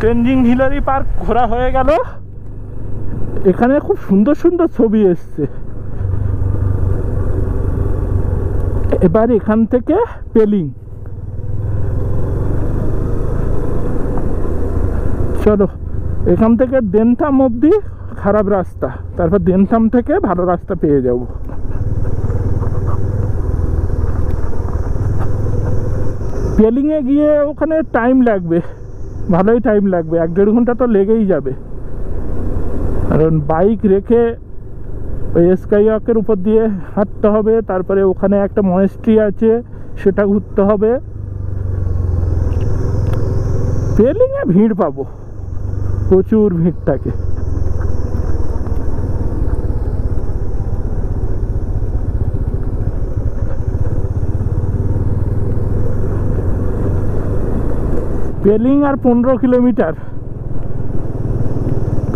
Tenzing Hillary park ঘোরা হয়ে গেল। এখানে খুব সুন্দর সুন্দর ছবি এসছে। এবার এখান থেকে পেলিং, চলো এখান থেকে দেনথাম অবধি খারাপ রাস্তা, তারপর দেনথাম থেকে ভালো রাস্তা পেয়ে যাব। পেলিংয়ে গিয়ে ওখানে টাইম লাগবে, ভালোই টাইম লাগবে, 1-1.5 ঘন্টা তো লেগেই যাবে। কারণ বাইক রেখে ওই স্কাই ওয়াকের উপর দিয়ে হাঁটতে হবে, তারপরে ওখানে একটা মনেস্ট্রি আছে সেটা ঘুরতে হবে। পেলিংয়ে ভিড় পাবো, প্রচুর ভিড় থাকে। পেলিং আর 15 কিলোমিটার।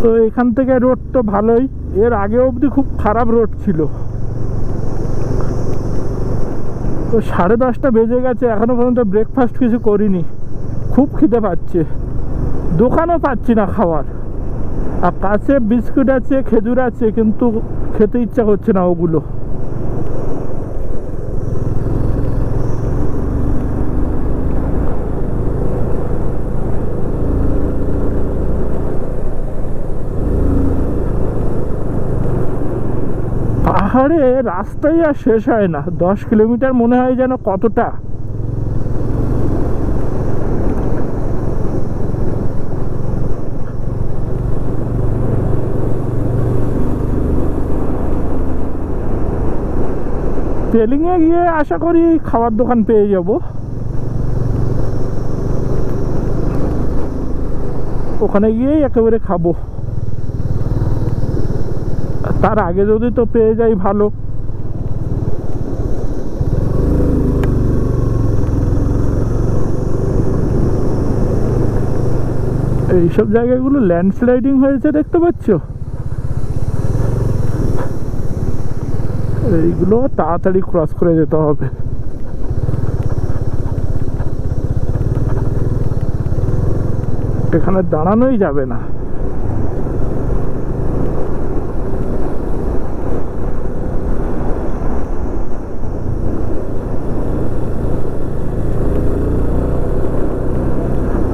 তো এখান থেকে রোড তো ভালোই, এর আগে অবধি খুব খারাপ রোড ছিল। তো 10:30 বেজে গেছে, এখনো পর্যন্ত ব্রেকফাস্ট কিছু করিনি। খুব খিদে পাচ্ছে, দোকানও পাচ্ছি না খাওয়ার। আর কাছে বিস্কুট আছে, খেজুর আছে, কিন্তু খেতে ইচ্ছা করছে না ওগুলো। পাহাড়ে রাস্তাই আর শেষ হয় না, 10 কিলোমিটার মনে হয় যেন কতটা। পেলিংয়ে গিয়ে আশা করি খাবার দোকান পেয়ে যাব। ওখানে গিয়েই একেবারে খাবো। তার আগে যদি তো পেয়ে যাই ভালো। এইসব জায়গাগুলো ল্যান্ডস্লাইডিং হয়েছে, দেখতে পাচ্ছ? এইগুলো তাড়াতাড়ি ক্রস করে যেতে হবে। এখানে দাঁড়ানোই যাবে না।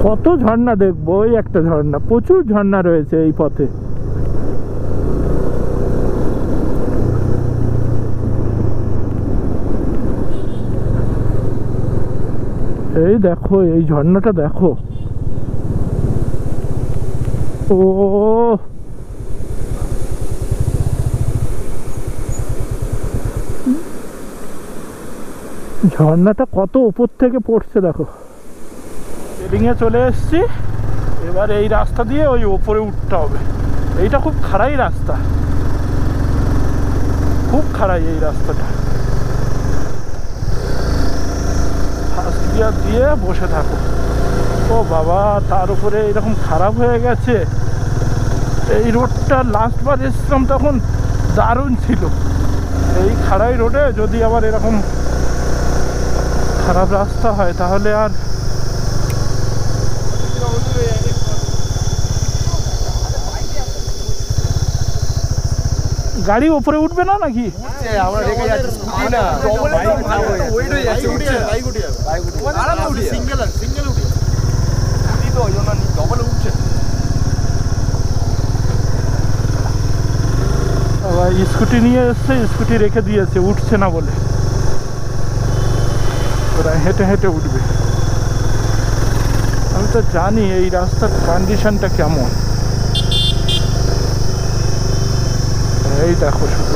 কত ঝর্ণা দেখবো, ওই একটা ঝর্ণা, প্রচুর ঝর্ণা রয়েছে এই পথে। এই দেখো, এই ঝর্ণাটা দেখো। ও ঝর্ণাটা কত উপর থেকে পড়ছে দেখো। পেলিংয়ে চলে এসছি, এবার এই রাস্তা দিয়ে ওই ওপরে উঠতে হবে। এইটা খুব খাড়াই রাস্তা, খুব খাড়াই এই রাস্তাটা। ফার্স্ট গিয়ার দিয়ে বসে থাকো। ও বাবা, তার উপরে এরকম খারাপ হয়ে গেছে। এই রোডটা লাস্টবার এসছিলাম তখন দারুণ ছিল। এই খাড়াই রোডে যদি আবার এরকম খারাপ রাস্তা হয় তাহলে আর গাড়ি উপরে উঠবে না নাকি? স্কুটি নিয়ে এসছে, স্কুটি রেখে দিয়েছে, উঠছে না বলে। ওরা হেঁটে হেঁটে উঠবে। আমি তো জানি এই রাস্তার কন্ডিশনটা কেমন। এই দেখো, শুধু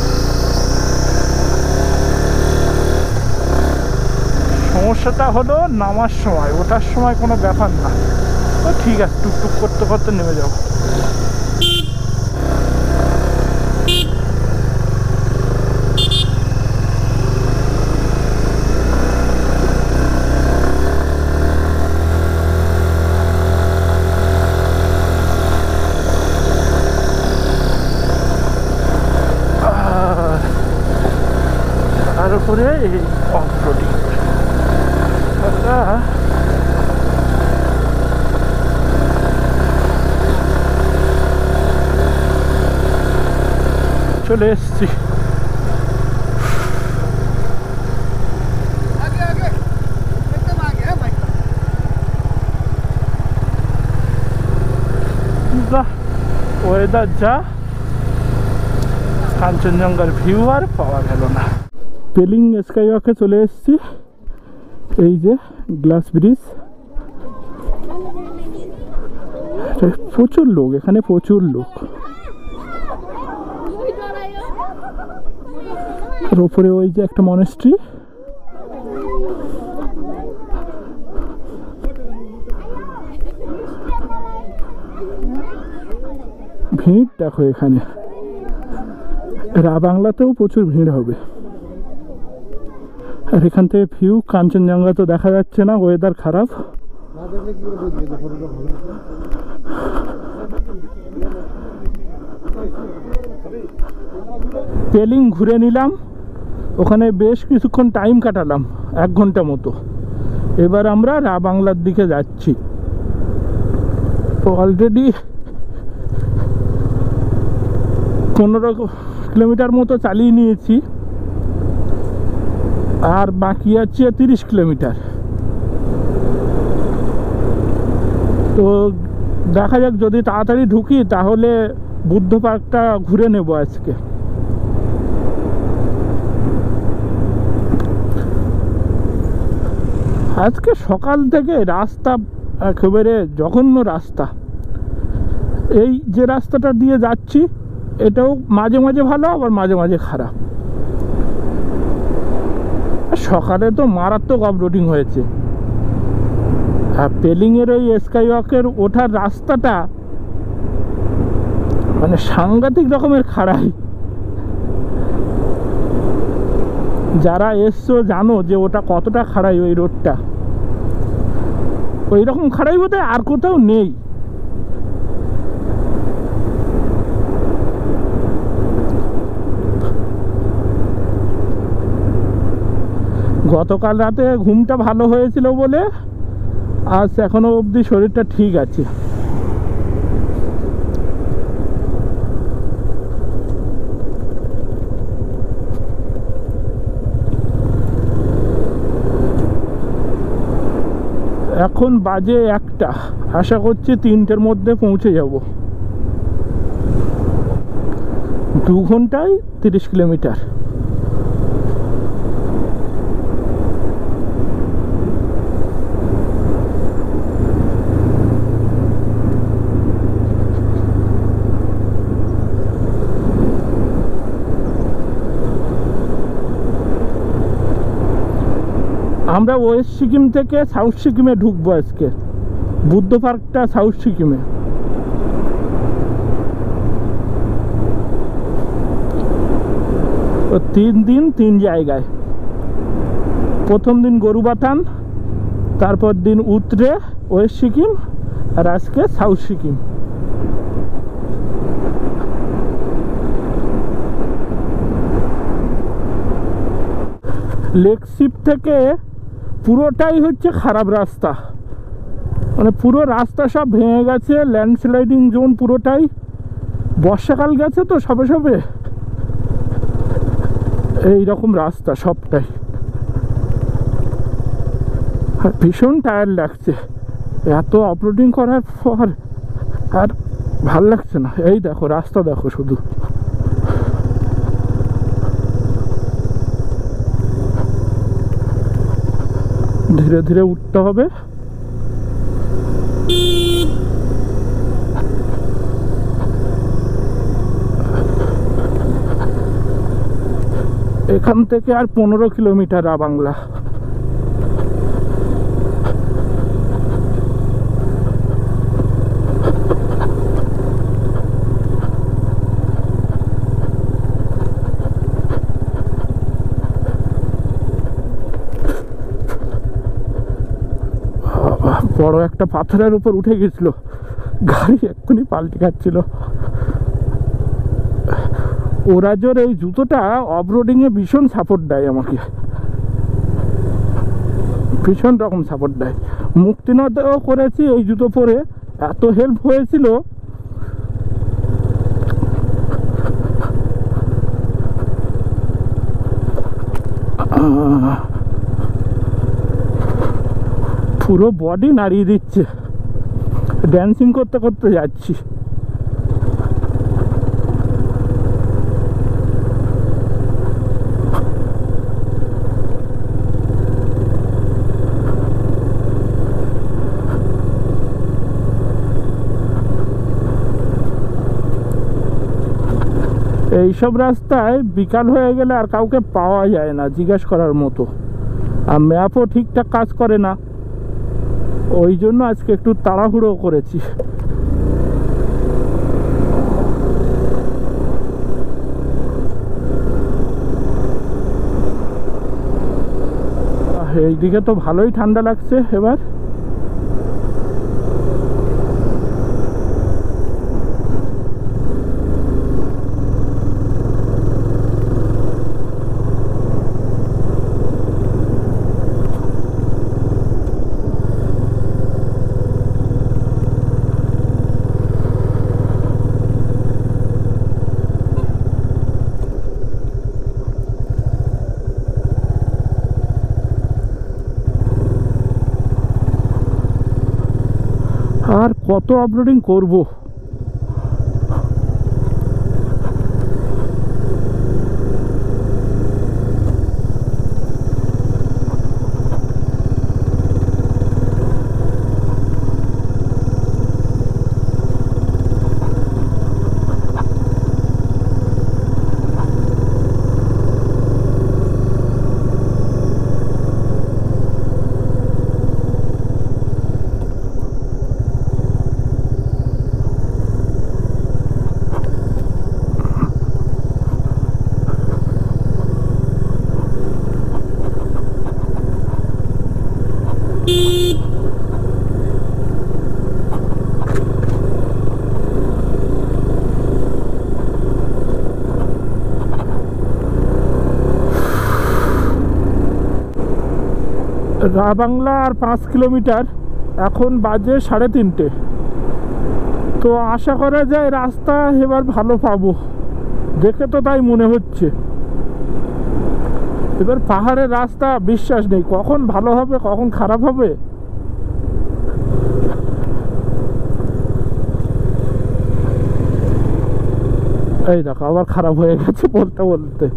সমস্যাটা হলো নামার সময়, ওঠার সময় কোনো ব্যাপার না। তো ঠিক আছে, টুকটুক করতে করতে নেমে যাবো। তারপরে এই অফরোডিং, চলে এসেছি। ওয়েদার যা, কাঞ্চনজঙ্ঘার ভিউ আর পাওয়া গেল না। পেলিং স্কাই ওয়াকে চলে এসেছি। এই যে গ্লাস ব্রিজ, প্রচুর লোক এখানে, প্রচুর লোক। আর ওপরে ওই যে একটা মনেস্ট্রি, ভিড় দেখো এখানে। বাংলাতেও প্রচুর ভিড় হবে। আর এখান থেকে ভিউ কাঞ্চনজঙ্ঘা তো দেখা যাচ্ছে না, ওয়েদার খারাপ। পেলিং ঘুরে নিলাম, ওখানে বেশ কিছুক্ষণ টাইম কাটালাম, 1 ঘন্টা মতো। এবার আমরা বাংলার দিকে যাচ্ছি। অলরেডি 15 কিলোমিটার মতো চালিয়ে নিয়েছি, আর বাকি আছে 30 কিলোমিটার। তো দেখা যাক, যদি তাড়াতাড়ি ঢুকি তাহলে বুদ্ধ পার্কটা ঘুরে নেব আজকে। আজকে সকাল থেকে রাস্তা একেবারে জঘন্য রাস্তা। এই যে রাস্তাটা দিয়ে যাচ্ছি এটাও মাঝে মাঝে ভালো, আবার মাঝে মাঝে খারাপ। সকালে তো মারাত্মক অফরোডিং হয়েছে। আর পেলিংয়ের ওই স্কাই ওয়াকের ওঠার রাস্তাটা মানে সাংঘাতিক রকমের খাড়াই। যারা এসছো জানো যে ওটা কতটা খাড়াই। ওই রোডটা ওই রকম খাড়াই বোধহয় আর কোথাও নেই। গতকাল রাতে ঘুমটা ভালো হয়েছিল বলে আজ এখনো অবধি শরীরটা ঠিক আছে। এখন বাজে 1টা, আশা করছি 3টের মধ্যে পৌঁছে যাব। 2 ঘন্টায় 30 কিলোমিটার। আমরা ওয়েস্ট সিকিম থেকে সাউথ সিকিমে ঢুকবো আজকে। বুদ্ধ পার্কটা সাউথ সিকিমে। 3 দিন 3 জায়গায়। প্রথম দিন গরুবাথান, তারপর দিন উত্তরে ওয়েস্ট সিকিম, আর আজকে সাউথ সিকিম। লেকশিপ থেকে পুরোটাই হচ্ছে খারাপ রাস্তা, মানে পুরো রাস্তা সব ভেঙে গেছে, ল্যান্ডস্লাইডিং জোন পুরোটাই। বর্ষাকাল গেছে তো সবে সবে, এইরকম রাস্তা সবটাই। ভীষণ টায়ার্ড লাগছে এত অফরোডিং করার পর, আর ভাল লাগছে না। এই দেখো রাস্তা দেখো শুধু। ধীরে ধীরে উঠতে হবে। এখান থেকে আর 15 কিলোমিটার বাংলা। বড় একটা পাথরের উপর উঠে গেছিল, গাড়ি এক্ষুনি পাল্টে খাচ্ছিল। ওরাজোর এই জুতোটা অফরোডিংয়ে ভীষণ সাপোর্ট দেয় আমাকে, ভীষণ রকম সাপোর্ট দেয়। মুক্তিনাথেও করেছি এই জুতো পরে, এত হেল্প হয়েছিল। পুরো বডি নাড়িয়ে দিচ্ছে, ড্যান্সিং করতে করতে যাচ্ছি। এইসব রাস্তায় বিকাল হয়ে গেলে আর কাউকে পাওয়া যায় না জিজ্ঞেস করার মতো, আর ম্যাপও ঠিকঠাক কাজ করে না, ওই জন্য আজকে একটু তাড়াহুড়ো করেছি। এইদিকে তো ভালোই ঠান্ডা লাগছে এবার। আর কত আপলোডিং করব, রাবাংলা আর 5 কিলোমিটার, এখন বাজে 3:30। তো আশা করা যায় রাস্তা এবার ভালো পাবো, দেখে তো তাই মনে হচ্ছে। এবার পাহাড়ের রাস্তা বিশ্বাস নেই, কখন ভালো হবে কখন খারাপ হবে। এই দেখো আবার খারাপ হয়ে গেছে বলতে বলতে।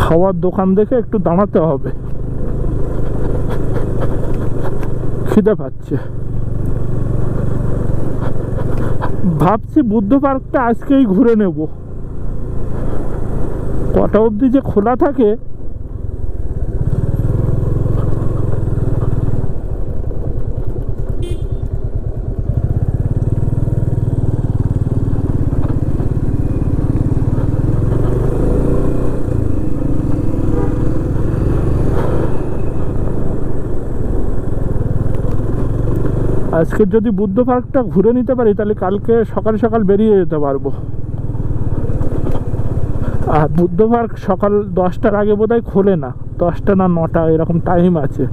খাওয়ার দোকান দেখে একটু দাঁড়াতে হবে, খিদে পাচ্ছে। ভাবছি বুদ্ধ পার্কটা আজকেই ঘুরে নেব, কটা অবধি যে খোলা থাকে। আজকে যদি বুদ্ধ পার্কটা ঘুরে নিতে পারি তাহলে কালকে সকাল সকাল বেরিয়ে যেতে পারবো। আর বুদ্ধ পার্ক সকাল 10টার আগে বোধহয় খোলে না, 10টা না 9টা এরকম টাইম আছে।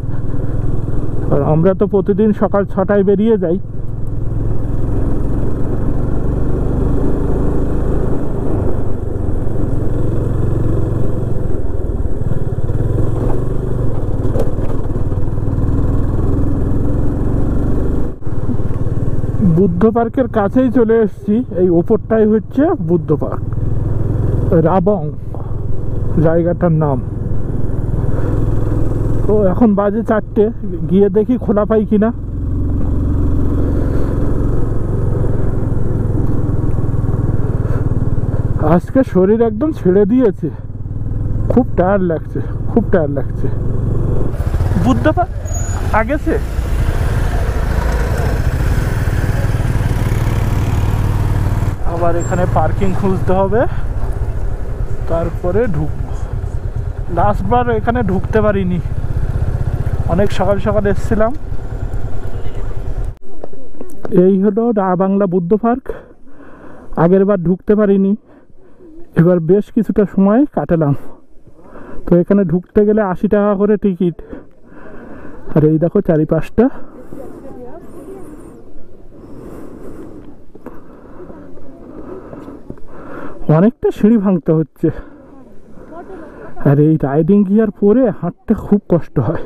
আর আমরা তো প্রতিদিন সকাল 6টায় বেরিয়ে যাই। বুদ্ধ পার্কের কাছেই চলে এসেছি, এই ওপরটাই হচ্ছে বুদ্ধ পার্ক, রাবং জায়গাটার নাম। তো এখন বাজে 4টে, গিয়ে দেখি খোলা পাই কিনা। আজকে শরীর একদম ছেড়ে দিয়েছে, খুব টায়ার্ড লাগছে, খুব টায়ার্ড লাগছে। বুদ্ধ পার্ক আগেছে আবার এখানে পার্কিং খুঁজতে হবে, তারপরে ঢুকবো। লাস্টবার এখানে ঢুকতে পারিনি, অনেক সকাল সকাল এসেছিলাম। এই হলো রাবাংলা বুদ্ধ পার্ক। আগের বার ঢুকতে পারিনি, এবার বেশ কিছুটা সময় কাটালাম। তো এখানে ঢুকতে গেলে 80 টাকা করে টিকিট। আর এই দেখো চারিপাশটা, অনেকটা সিঁড়ি ভাঙতে হচ্ছে, আর এই রাইডিং গিয়ার পরে হাঁটতে খুব কষ্ট হয়।